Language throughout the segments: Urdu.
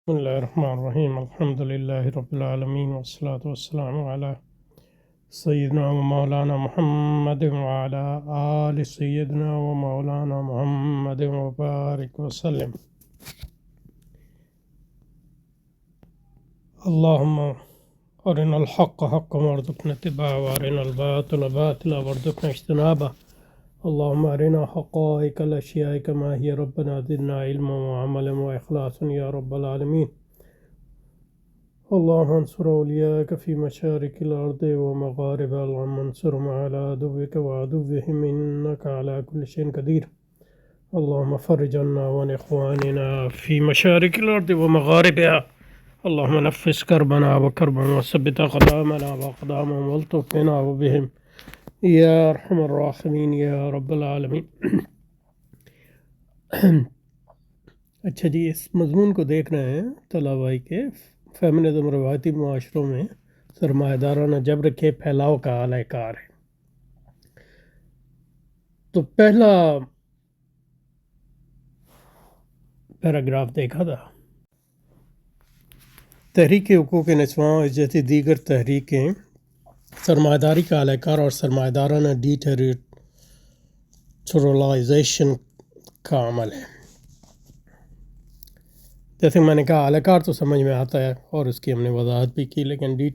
بسم اللہ الرحمن الرحیم الحمد للہ رب العالمین والصلاة والسلام علی سیدنا و مولانا محمد وعلی آل سیدنا و مولانا محمد وبارک وسلم۔ اللہم ارنا الحق حقا وارزقنا اتباعہ وارنا الباطل باطلا وارزقنا اجتنابہ۔ اللہم ارنا حقائق الاشیاء کما ہی ربنا زدنا علما وعملا واخلاصا یا رب العالمین۔ اللهم انصر أولياءك في مشارق الأرض ومغاربها، اللهم انصرهم على عدوك وعدوهم إنك على كل شيء قدير. اللهم فرج عنا وعن إخواننا في مشارق الأرض ومغاربها، اللهم نفس كربنا وكربهم وثبت أقدامنا وأقدامهم والطف بنا وبهم يا أرحم الراحمين يا رب العالمين۔ اچھا جی، اس مضمون کو دیکھ رہے ہیں طلبہ بھائی کے فیمنزم روایتی معاشروں میں سرمایہ دارانہ جبر کے پھیلاؤ کا اعلی کار ہے۔ تو پہلا پیراگراف دیکھا تھا، تحریک حقوق نسواں جیسی دیگر تحریکیں سرمایہ داری کا اعلی کار اور سرمایہ دارانہ ڈی ٹیریٹورلائزیشن کا عمل ہے۔ جیسے میں نے کہا اعلی کار تو سمجھ میں آتا ہے اور اس کی ہم نے وضاحت بھی کی، لیکن ڈی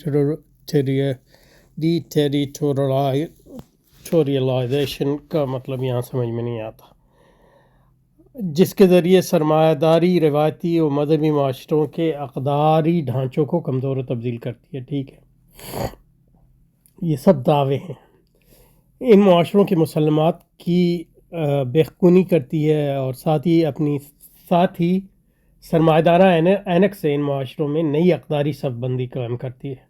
ٹیریٹورلائزیشن کا مطلب یہاں سمجھ میں نہیں آتا، جس کے ذریعے سرمایہ داری روایتی و مذہبی معاشروں کے اقداری ڈھانچوں کو کمزور و تبدیل کرتی ہے۔ ٹھیک ہے، یہ سب دعوے ہیں، ان معاشروں کے مسلمات کی بےخونی کرتی ہے اور ساتھ ہی سرمایہ دارہ اینک سے ان معاشروں میں نئی اقداری صف بندی قائم کرتی ہے۔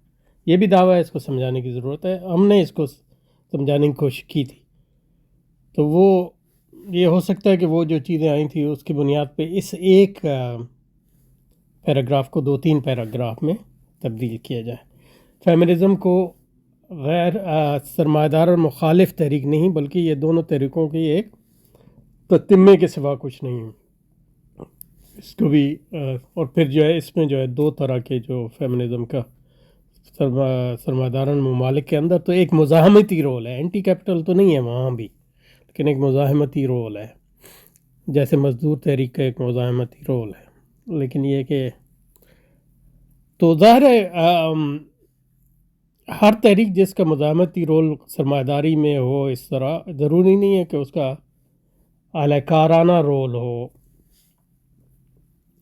یہ بھی دعویٰ ہے، اس کو سمجھانے کی ضرورت ہے، ہم نے اس کو سمجھانے کی کوشش کی تھی۔ تو وہ یہ ہو سکتا ہے کہ وہ جو چیزیں آئی تھیں اس کی بنیاد پہ اس ایک پیراگراف کو 2-3 پیراگراف میں تبدیل کیا جائے۔ فیمنزم کو غیر سرمایہ دار اور مخالف تحریک نہیں، بلکہ یہ دونوں تحریکوں کی ایک تتمے کے سوا کچھ نہیں ہے۔ اس کو بھی اور پھر جو ہے اس میں جو ہے 2 طرح کے جو فیمنزم کا سرمایہ داران ممالک کے اندر تو ایک مزاحمتی رول ہے، اینٹی کیپٹل تو نہیں ہے وہاں بھی، لیکن ایک مزاحمتی رول ہے، جیسے مزدور تحریک کا ایک مزاحمتی رول ہے۔ لیکن یہ کہ تو ظاہر ہے ہر تحریک جس کا مزاحمتی رول سرمایہ داری میں ہو، اس طرح ضروری نہیں ہے کہ اس کا اعلی کارانہ رول ہو۔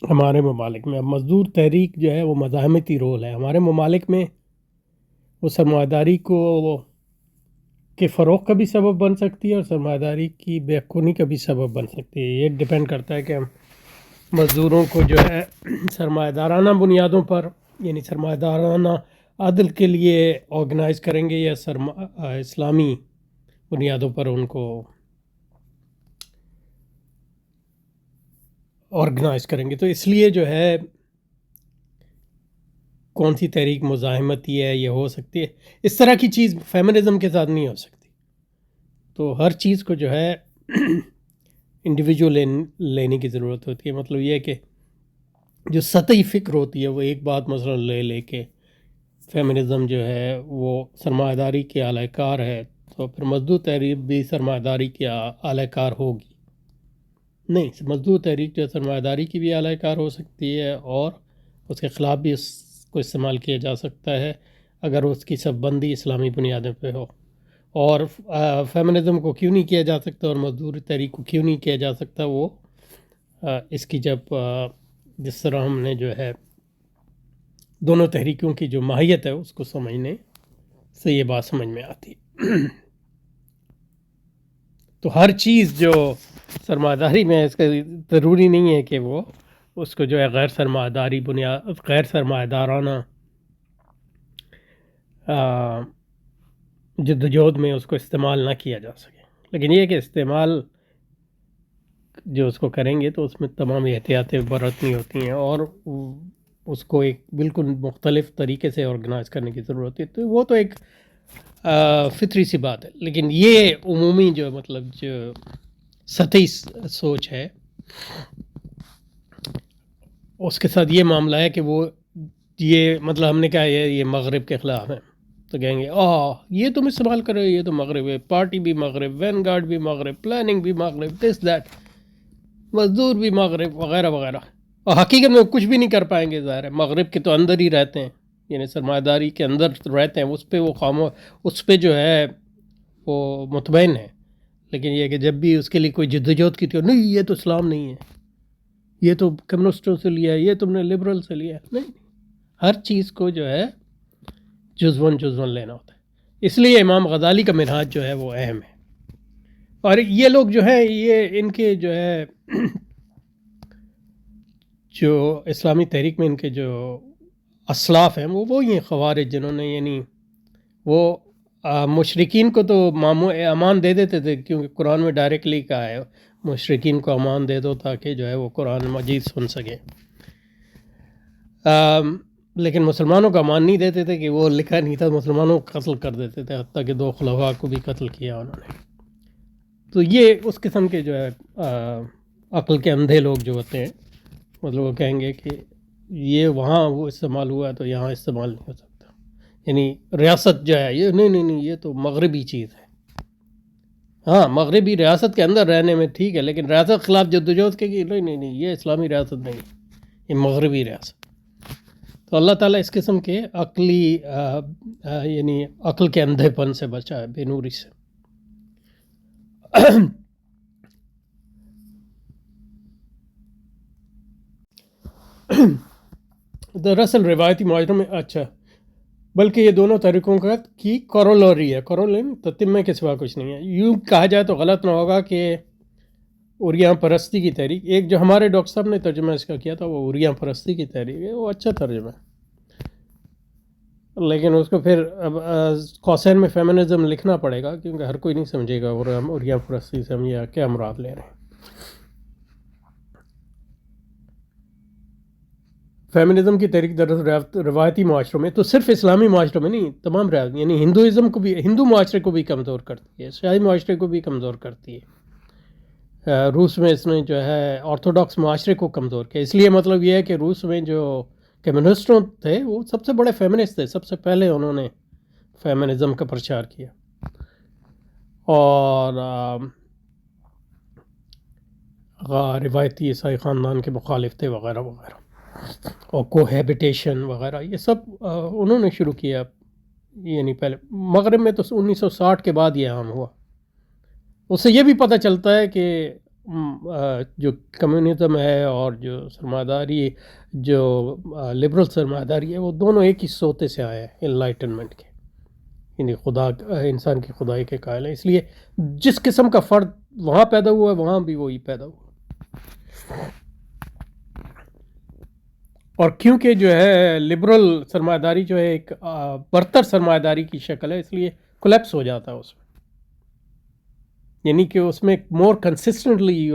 ہمارے ممالک میں اب مزدور تحریک جو ہے وہ مزاحمتی رول ہے، ہمارے ممالک میں وہ سرمایہ داری کے فروغ کا بھی سبب بن سکتی ہے اور سرمایہ داری کی بے خونی کا بھی سبب بن سکتی ہے۔ یہ ڈیپینڈ کرتا ہے کہ ہم مزدوروں کو جو ہے سرمایہ دارانہ بنیادوں پر، یعنی سرمایہ دارانہ عدل کے لیے آرگنائز کریں گے یا اسلامی بنیادوں پر ان کو آرگنائز کریں گے۔ تو اس لیے جو ہے کون سی تحریک مزاحمتی ہے یہ ہو سکتی ہے، اس طرح کی چیز فیمنزم کے ساتھ نہیں ہو سکتی۔ تو ہر چیز کو جو ہے انڈیویجول لینے کی ضرورت ہوتی ہے۔ مطلب یہ ہے کہ جو سطحی فکر ہوتی ہے وہ ایک بات مثلا لے کے فیمنزم جو ہے وہ سرمایہ داری کے اعلی کار ہے، تو پھر مزدور تحریک بھی سرمایہ داری کے اعلی کار ہوگی؟ نہیں، مزدور تحریک جو سرمایہ داری کی بھی اعلی کار ہو سکتی ہے اور اس کے خلاف بھی اس کو استعمال کیا جا سکتا ہے اگر اس کی صف بندی اسلامی بنیادوں پہ ہو۔ اور فیمنزم کو کیوں نہیں کیا جا سکتا اور مزدور تحریک کو کیوں نہیں کیا جا سکتا، وہ اس کی جس طرح ہم نے جو ہے دونوں تحریکوں کی جو ماہیت ہے اس کو سمجھنے سے یہ بات سمجھ میں آتی ہے۔ تو ہر چیز جو سرمایہ داری میں اس کا ضروری نہیں ہے کہ وہ اس کو جو ہے غیر سرمایہ دارانہ جدوجہد میں اس کو استعمال نہ کیا جا سکے، لیکن یہ کہ استعمال جو اس کو کریں گے تو اس میں تمام احتیاطیں برتنی ہوتی ہیں اور اس کو ایک بالکل مختلف طریقے سے آرگنائز کرنے کی ضرورت ہے۔ تو وہ تو ایک فطری سی بات ہے، لیکن یہ عمومی جو سطحی سوچ ہے اس کے ساتھ یہ معاملہ ہے کہ وہ یہ مطلب ہم نے کہا یہ مغرب کے خلاف ہیں، تو کہیں گے یہ تم استعمال کر رہے ہو، یہ تو مغرب ہے، پارٹی بھی مغرب، وین گارڈ بھی مغرب، پلاننگ بھی مغرب، دس دیٹ، مزدور بھی مغرب وغیرہ وغیرہ. اور حقیقت میں کچھ بھی نہیں کر پائیں گے، ظاہر ہے مغرب کے تو اندر ہی رہتے ہیں، یعنی سرمایہ داری کے اندر رہتے ہیں، اس پہ وہ اس پہ جو ہے وہ مطمئن ہے. لیکن یہ کہ جب بھی اس کے لیے کوئی جدوجہد کی تھی، نہیں یہ تو اسلام نہیں ہے، یہ تو کمیونسٹوں سے لیا ہے، یہ تم نے لبرل سے لیا ہے. نہیں، ہر چیز کو جو ہے جزون لینا ہوتا ہے. اس لیے امام غزالی کا منہاج جو ہے وہ اہم ہے. اور یہ لوگ جو ہیں یہ ان کے جو ہے جو اسلامی تحریک میں ان کے جو اسلاف ہیں وہ یہ خوارج، جنہوں نے یعنی وہ مشرکین کو تو امان دے دیتے تھے، کیونکہ قرآن میں ڈائریکٹلی کہا ہے مشرکین کو امان دے دو تاکہ جو ہے وہ قرآن مجید سن سکے. لیکن مسلمانوں کا امان نہیں دیتے تھے، کہ وہ لکھا نہیں تھا، مسلمانوں کو قتل کر دیتے تھے، حتیٰ کہ 2 خلفاء کو بھی قتل کیا انہوں نے. تو یہ اس قسم کے جو ہے عقل کے اندھے لوگ جو ہوتے ہیں، مطلب وہ کہیں گے کہ یہ وہاں وہ استعمال ہوا ہے تو یہاں استعمال نہیں ہو سکتا. یعنی ریاست جو ہے یہ نہیں یہ تو مغربی چیز ہے. ہاں مغربی ریاست کے اندر رہنے میں ٹھیک ہے، لیکن ریاست خلاف جدوجہد کے نہیں یہ اسلامی ریاست نہیں، یہ مغربی ریاست. تو اللہ تعالیٰ اس قسم کے عقلی یعنی عقل کے اندھے پن سے بچا ہے، بے نوری سے. دراصل روایتی معاشروں میں بلکہ یہ دونوں طریقوں کی کورولری ہے، تتمہ کے سوا کچھ نہیں ہے. یوں کہا جائے تو غلط نہ ہوگا کہ اوریاں پرستی کی تحریک، ایک جو ہمارے ڈاکٹر صاحب نے ترجمہ اس کا کیا تھا وہ اوریاں پرستی کی تحریک ہے، وہ اچھا ترجمہ ہے، لیکن اس کو پھر اب قوسین میں فیمنزم لکھنا پڑے گا، کیونکہ ہر کوئی نہیں سمجھے گا اوریاں پرستی سے ہم یہ کیا مراد لے رہے ہیں. فیمنزم کی تحریک دراصل روایتی معاشروں میں، تو صرف اسلامی معاشروں میں نہیں، تمام روایتی، یعنی ہندوازم کو بھی، ہندو معاشرے کو بھی کمزور کرتی ہے، شاہی معاشرے کو بھی کمزور کرتی ہے. روس میں اس نے جو ہے آرتھوڈاکس معاشرے کو کمزور کیا. اس لیے مطلب یہ ہے کہ روس میں جو کمیونسٹوں تھے وہ سب سے بڑے فیمنسٹ تھے، سب سے پہلے انہوں نے فیمنزم کا پرچار کیا. اور روایتی عیسائی خاندان کے مخالف تھے وغیرہ وغیرہ، اور کوہیبیٹیشن وغیرہ، یہ سب انہوں نے شروع کیا. یعنی پہلے مغرب میں تو 1960 کے بعد یہ عام ہوا. اس سے یہ بھی پتہ چلتا ہے کہ جو کمیونزم ہے اور جو سرمایہ داری، جو لبرل سرمایہ داری ہے، وہ دونوں ایک ہی سوتے سے آئے ہیں انلائٹنمنٹ کے، یعنی انسان کی خدائی کے قائل ہیں. اس لیے جس قسم کا فرد وہاں پیدا ہوا ہے وہاں بھی وہی پیدا ہوا. اور کیونکہ جو ہے لبرل سرمایہ داری جو ہے ایک برتر سرمایہ داری کی شکل ہے، اس لیے کولیپس ہو جاتا ہے اس میں، یعنی کہ اس میں مور کنسسٹنٹلی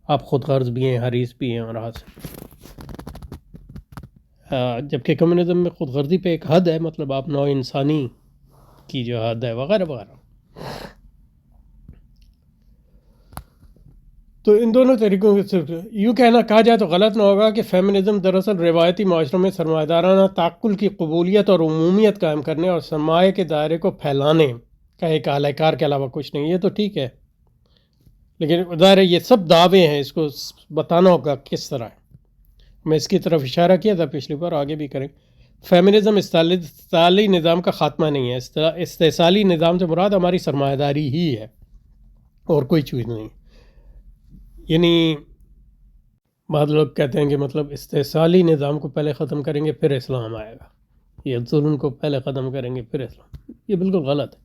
آپ خود غرض بھی ہیں، حریص بھی ہیں اور جبکہ کمیونزم میں خود غرضی پہ ایک حد ہے، مطلب آپ نوع انسانی کی جو حد ہے وغیرہ وغیرہ. تو ان دونوں طریقوں کے صرف یوں کہا جائے تو غلط نہ ہوگا کہ فیمنزم دراصل روایتی معاشروں میں سرمایہ دارانہ تعقل کی قبولیت اور عمومیت قائم کرنے اور سرمایہ کے دائرے کو پھیلانے کا ایک اعلی کار کے علاوہ کچھ نہیں. یہ تو ٹھیک ہے، لیکن ظاہر ہے یہ سب دعوے ہیں، اس کو بتانا ہوگا کس طرح ہے. میں اس کی طرف اشارہ کیا تھا پچھلی بار، آگے بھی کریں. فیمنزم استعلائی نظام کا خاتمہ نہیں ہے. استحصالی نظام سے مراد ہماری سرمایہ داری ہی ہے اور کوئی چیز نہیں. یعنی بعض لوگ کہتے ہیں کہ مطلب استحصالی نظام کو پہلے ختم کریں گے پھر اسلام آئے گا، یہ ظلم کو پہلے ختم کریں گے پھر اسلام. یہ بالکل غلط ہے.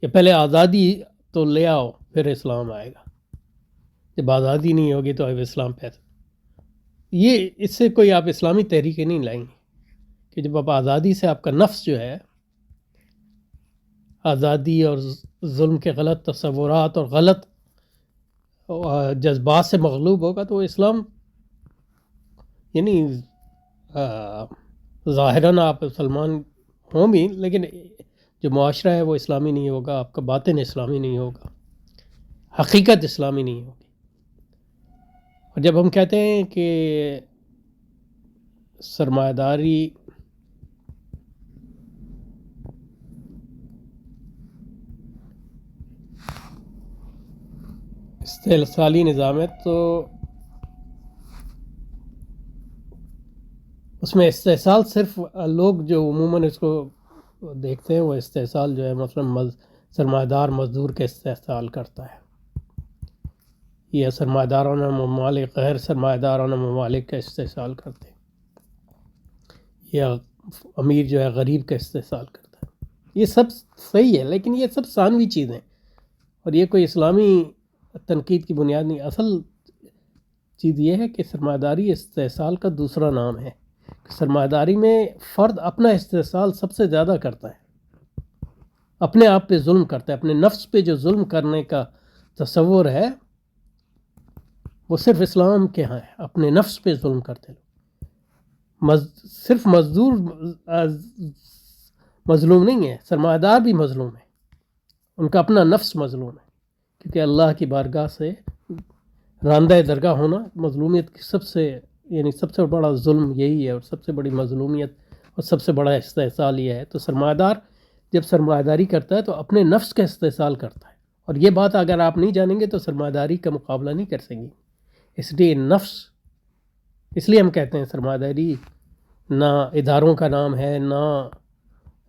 یہ پہلے آزادی تو لے آؤ پھر اسلام آئے گا. جب آزادی نہیں ہوگی تو اب اسلام پیدا. یہ اس سے کوئی آپ اسلامی تحریکیں نہیں لائیں گے، کہ جب آپ آزادی سے آپ کا نفس جو ہے آزادی اور ظلم کے غلط تصورات اور غلط جذبات سے مغلوب ہوگا تو وہ اسلام، یعنی ظاہراً آپ مسلمان ہوں بھی، لیکن جو معاشرہ ہے وہ اسلامی نہیں ہوگا، آپ کا باطن اسلامی نہیں ہوگا، حقیقت اسلامی نہیں ہوگی. اور جب ہم کہتے ہیں کہ سرمایہ داری استحصالی نظام ہے، تو اس میں استحصال صرف لوگ جو عموماً اس کو دیکھتے ہیں وہ استحصال جو ہے مثلا سرمایہ دار مزدور کا استحصال کرتا ہے، یا سرمایہ دارانہ ممالک غیر سرمایہ دارانہ ممالک کا استحصال کرتے ہیں، یا امیر جو ہے غریب کا استحصال کرتا ہے۔ یہ سب صحیح ہے، لیکن یہ سب ثانوی چیزیں، اور یہ کوئی اسلامی تنقید کی بنیاد نہیں۔ اصل چیز یہ ہے کہ سرمایہ داری استحصال کا دوسرا نام ہے۔ سرمایہ داری میں فرد اپنا استحصال سب سے زیادہ کرتا ہے، اپنے آپ پہ ظلم کرتا ہے، اپنے نفس پہ جو ظلم کرنے کا تصور ہے وہ صرف اسلام کے ہاں ہے، اپنے نفس پہ ظلم کرتے لوگ۔ صرف مزدور مظلوم نہیں ہے، سرمایہ دار بھی مظلوم ہے، ان کا اپنا نفس مظلوم ہے، کیونکہ اللہ کی بارگاہ سے راندہ درگاہ ہونا مظلومیت کی سب سے بڑا ظلم یہی ہے، اور سب سے بڑی مظلومیت اور سب سے بڑا استحصال یہ ہے۔ تو سرمایہ دار جب سرمایہ داری کرتا ہے تو اپنے نفس کا استحصال کرتا ہے، اور یہ بات اگر آپ نہیں جانیں گے تو سرمایہ داری کا مقابلہ نہیں کر سکیں گے۔ اس لیے ہم کہتے ہیں سرمایہ داری نہ اداروں کا نام ہے، نہ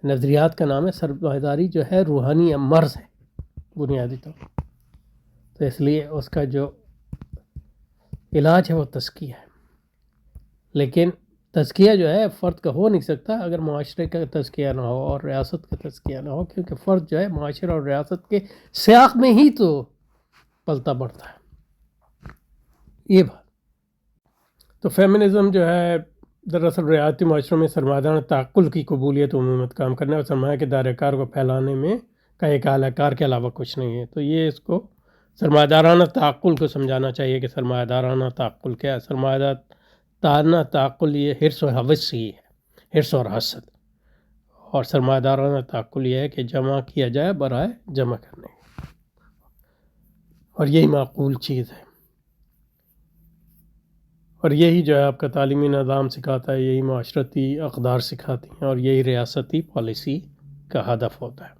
نظریات کا نام ہے، سرمایہ داری جو ہے روحانی مرض ہے بنیادی طور پر۔ تو اس لیے اس کا جو علاج ہے وہ تزکیہ ہے، لیکن تزکیہ جو ہے فرد کا ہو نہیں سکتا اگر معاشرے کا تزکیہ نہ ہو اور ریاست کا تزکیہ نہ ہو، کیونکہ فرد جو ہے معاشرے اور ریاست کے سیاق میں ہی تو پلتا بڑھتا ہے۔ یہ بات تو فیمنزم جو ہے دراصل ریاستی معاشروں میں سرمایہ دارانہ تعقل کی قبولیت و عمومیت کام کرنے اور سرمایہ کے دائرۂ کار کو پھیلانے میں کا ایک اعلی کار کے علاوہ کچھ نہیں ہے۔ تو یہ اس کو سرمایہ دارانہ تعقل کو سمجھانا چاہیے کہ سرمایہ دارانہ تعقل کیا ہے۔ سرمایہ دارانہ تعقل یہ حرص و حوث ہی ہے، حرص اور حسد، اور سرمایہ دارانہ تعقل یہ ہے کہ جمع کیا جائے برائے جمع کرنے، اور یہی معقول چیز ہے، اور یہی جو ہے آپ کا تعلیمی نظام سکھاتا ہے، یہی معاشرتی اقدار سکھاتی ہیں، اور یہی ریاستی پالیسی کا ہدف ہوتا ہے۔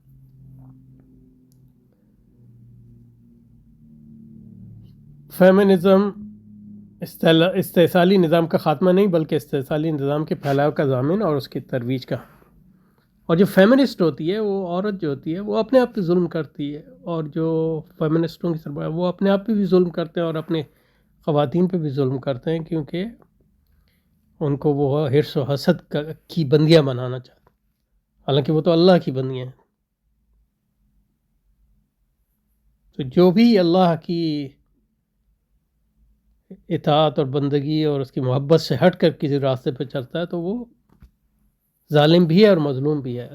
فیمنزم استحصالی نظام کا خاتمہ نہیں بلکہ استحصالی نظام کے پھیلاؤ کا ضامن اور اس کی ترویج کا۔ اور جو فیمنسٹ ہوتی ہے وہ عورت جو ہوتی ہے وہ اپنے آپ پہ ظلم کرتی ہے، اور جو فیمنسٹوں کی سربراہ وہ اپنے آپ پہ بھی ظلم کرتے ہیں اور اپنے خواتین پہ بھی ظلم کرتے ہیں، کیونکہ ان کو وہ حرص و حسد کی بندیاں بنانا چاہتے ہیں، حالانکہ وہ تو اللہ کی بندیاں ہیں۔ تو جو بھی اللہ کی اطاعت اور بندگی اور اس کی محبت سے ہٹ کر کسی راستے پہ چلتا ہے تو وہ ظالم بھی ہے اور مظلوم بھی ہے،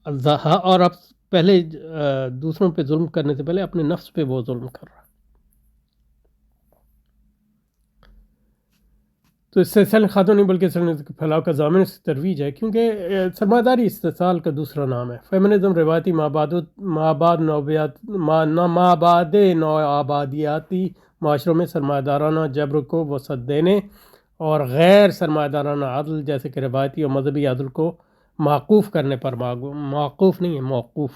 اور اب پہلے دوسروں پہ ظلم کرنے سے پہلے اپنے نفس پہ وہ ظلم کر رہا ہے۔ تو استحصال خاتون نہیں بلکہ پھیلاؤ کا ضامن اس کی ترویج ہے، کیونکہ سرمایہ داری استحصال کا دوسرا نام ہے۔ فیمنزم روایتی مابعد نو آبادیاتی معاشروں میں سرمایہ دارانہ جبر کو وسعت دینے اور غیر سرمایہ دارانہ عدل جیسے کہ روایتی اور مذہبی عدل کو معقوف کرنے پر معقوف نہیں ہے، موقوف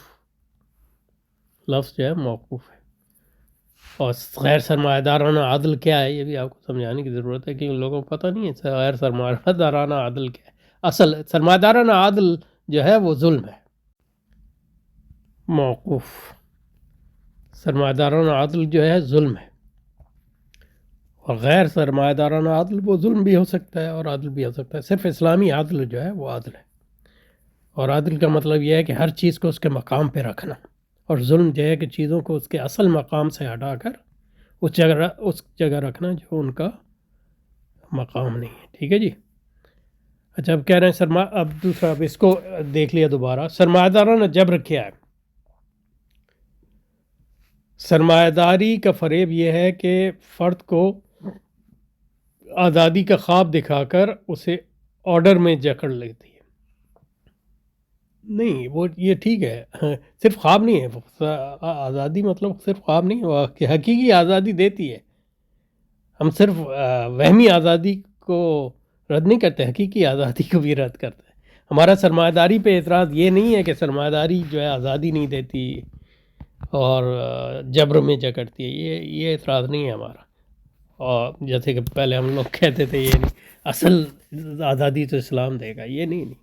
لفظ جو ہے موقوف ہے۔ اور غیر سرمایہ دارانہ عدل کیا ہے یہ بھی آپ کو سمجھانے کی ضرورت ہے، کیونکہ لوگوں کو پتہ نہیں ہے غیر سرمایہ دارانہ عدل کیا ہے۔ اصل سرمایہ دارانہ عدل جو ہے وہ ظلم ہے، موقوف سرمایہ دارانہ عدل جو ہے ظلم ہے، اور غیر سرمایہ دارانہ عدل وہ ظلم بھی ہو سکتا ہے اور عدل بھی ہو سکتا ہے۔ صرف اسلامی عدل جو ہے وہ عدل ہے، اور عدل کا مطلب یہ ہے کہ ہر چیز کو اس کے مقام پہ رکھنا، اور ظلم جو ہے کہ چیزوں کو اس کے اصل مقام سے ہٹا کر اس جگہ رکھنا جو ان کا مقام نہیں ہے۔ ٹھیک ہے جی، اچھا اب کہہ رہے ہیں اب دوسرا، اب اس کو دیکھ لیا دوبارہ، سرمایہ دارانہ جبر کیا ہے؟ سرمایہ داری کا فریب یہ ہے کہ فرد کو آزادی کا خواب دکھا کر اسے آرڈر میں جکڑ لیتی ہے۔ نہیں، وہ یہ ٹھیک ہے، صرف خواب نہیں ہے، آزادی مطلب صرف خواب نہیں، وہ حقیقی آزادی دیتی ہے۔ ہم صرف وہمی آزادی کو رد نہیں کرتے، حقیقی آزادی کو بھی رد کرتے ہیں. ہمارا سرمایہ داری پہ اعتراض یہ نہیں ہے کہ سرمایہ داری جو ہے آزادی نہیں دیتی اور جبر میں جکڑتی ہے، یہ اعتراض نہیں ہے ہمارا. اور جیسے کہ پہلے ہم لوگ کہتے تھے یہ نہیں، اصل آزادی تو اسلام دے گا، یہ نہیں.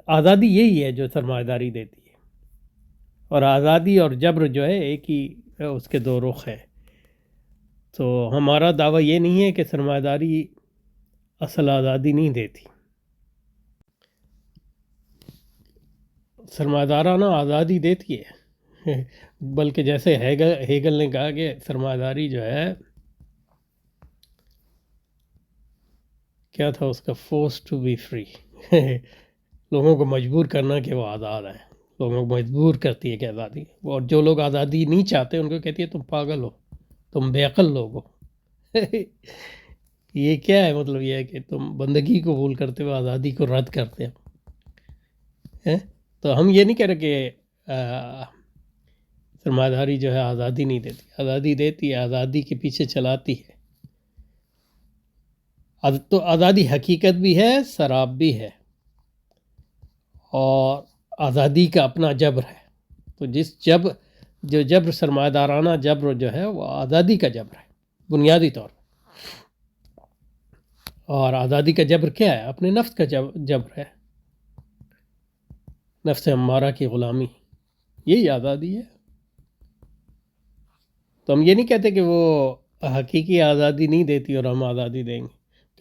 آزادی یہی ہے جو سرمایہ داری دیتی ہے، اور آزادی اور جبر جو ہے ایک ہی اس کے دو رخ ہے. تو ہمارا دعویٰ یہ نہیں ہے کہ سرمایہ داری اصل آزادی نہیں دیتی. سرمایہ دارانہ آزادی دیتی ہے، بلکہ جیسے ہیگل نے کہا کہ سرمایہ داری جو ہے کیا تھا اس کا، فورس ٹو بی فری، لوگوں کو مجبور کرنا کہ وہ آزاد ہیں، لوگوں کو مجبور کرتی ہے کہ آزادی. اور جو لوگ آزادی نہیں چاہتے ان کو کہتی ہے تم پاگل ہو، تم بے عقل لوگ ہو. یہ کیا ہے؟ مطلب یہ ہے کہ تم بندگی قبول کرتے ہو، آزادی کو رد کرتے ہو. تو ہم یہ نہیں کہہ رہے کہ سرمایہ داری جو ہے آزادی نہیں دیتی، آزادی دیتی ہے، آزادی کے پیچھے چلاتی ہے. تو آزادی حقیقت بھی ہے، سراب بھی ہے، اور آزادی کا اپنا جبر ہے. تو جو جبر سرمایہ دارانہ جبر جو ہے وہ آزادی کا جبر ہے بنیادی طور پر. اور آزادی کا جبر کیا ہے؟ اپنے نفس کا جبر ہے، نفس امارہ کی غلامی، یہی آزادی ہے. تو ہم یہ نہیں کہتے کہ وہ حقیقی آزادی نہیں دیتی اور ہم آزادی دیں گے.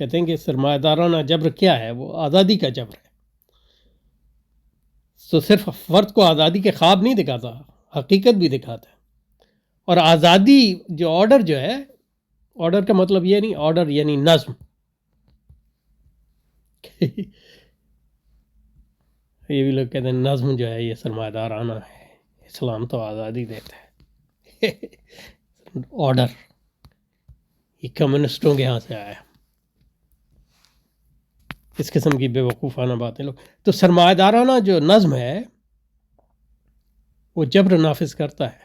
کہتے ہیں کہ سرمایہ دارانہ جبر کیا ہے؟ وہ آزادی کا جبر ہے. تو صرف فرد کو آزادی کے خواب نہیں دکھاتا، حقیقت بھی دکھاتا ہے. اور آزادی جو آرڈر جو ہے، آرڈر کا مطلب یہ نہیں، آرڈر یعنی نظم. یہ بھی لوگ کہتے ہیں نظم جو ہے یہ سرمایہ دارانہ ہے، اسلام تو آزادی دیتا ہے. آرڈر یہ کمیونسٹوں کے ہاں سے آیا. اس قسم کی بے وقوفانہ باتیں لوگ. تو سرمایہ دارانہ جو نظم ہے وہ جبر نافذ کرتا ہے،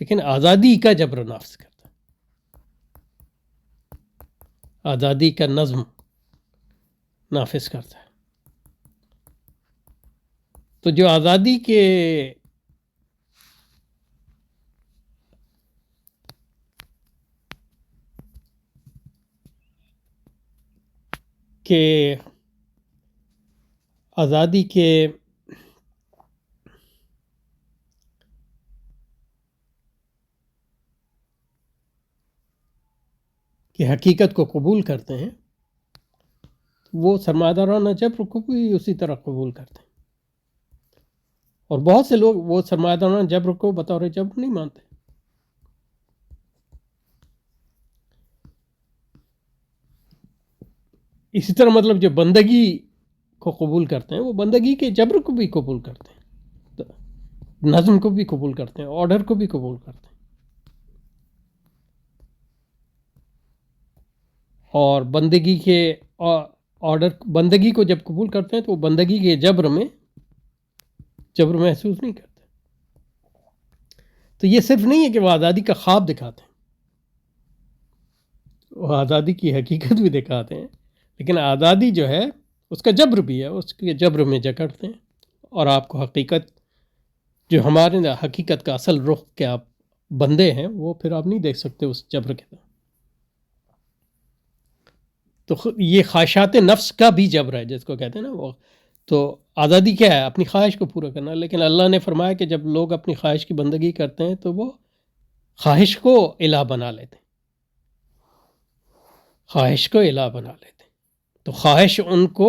لیکن آزادی کا جبر نافذ کرتا ہے، آزادی کا نظم نافذ کرتا ہے. تو جو آزادی کی حقیقت کو قبول کرتے ہیں، وہ سرمایہ دارانہ جبر کو بھی اسی طرح قبول کرتے ہیں. اور بہت سے لوگ وہ سرمایہ دارانہ جبر کو بطور جبر نہیں مانتے. اسی طرح مطلب جو بندگی کو قبول کرتے ہیں وہ بندگی کے جبر کو بھی قبول کرتے ہیں، نظم کو بھی قبول کرتے ہیں، آرڈر کو بھی قبول کرتے ہیں. اور بندگی کے آرڈر، بندگی کو جب قبول کرتے ہیں تو وہ بندگی کے جبر محسوس نہیں کرتے. تو یہ صرف نہیں ہے کہ وہ آزادی کا خواب دکھاتے ہیں، وہ آزادی کی حقیقت بھی دکھاتے ہیں، لیکن آزادی جو ہے اس کا جبر بھی ہے، اس کے جبر میں جکڑتے ہیں. اور آپ کو حقیقت جو ہمارے حقیقت کا اصل رخ کے آپ بندے ہیں وہ پھر آپ نہیں دیکھ سکتے اس جبر کے. تو یہ خواہشات نفس کا بھی جبر ہے جس کو کہتے ہیں نا وہ. تو آزادی کیا ہے؟ اپنی خواہش کو پورا کرنا. لیکن اللہ نے فرمایا کہ جب لوگ اپنی خواہش کی بندگی کرتے ہیں تو وہ خواہش کو الہ بنا لیتے ہیں، خواہش کو الہ بنا لیتے ہیں. تو خواہش ان کو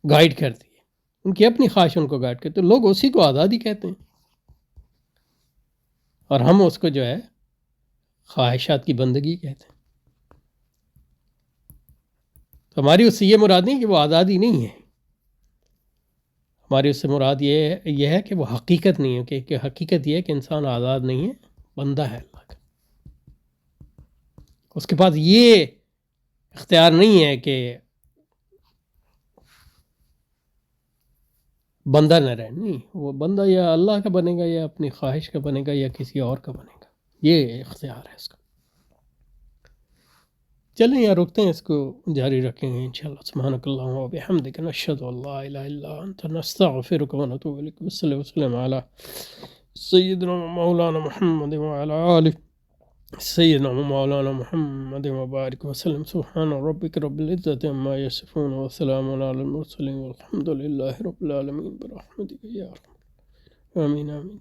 گائیڈ کرتی ہے، ان کی اپنی خواہش ان کو گائیڈ کرتی ہے. تو لوگ اسی کو آزادی کہتے ہیں، اور ہم اس کو جو ہے خواہشات کی بندگی کہتے ہیں. تو ہماری اس سے یہ مراد نہیں کہ وہ آزادی نہیں ہے، ہماری اس سے مراد یہ ہے کہ وہ حقیقت نہیں ہے، کہ حقیقت یہ ہے کہ انسان آزاد نہیں ہے، بندہ ہے اللہ کا. اس کے پاس یہ اختیار نہیں ہے کہ بندہ نہ رہے، نہیں، وہ بندہ یا اللہ کا بنے گا یا اپنی خواہش کا بنے گا یا کسی اور کا بنے گا، یہ اختیار ہے اس کا. چلیں یار رکتے ہیں، اس کو جاری رکھیں گے انشاءاللہ. سبحانک اللہم و بحمدک نشہد ان لا الہ الا انت نستغفرک و نتوب الیک. صلی اللہ وسلم علی سیدنا مولانا محمد وعلی آلہ سیدنا مولانا محمد وبارک وسلم. سبحان ربک رب العزت عما یصفون وسلام علی المرسلین والحمد للہ رب العالمین برحمتک یا ارحم. آمین آمین.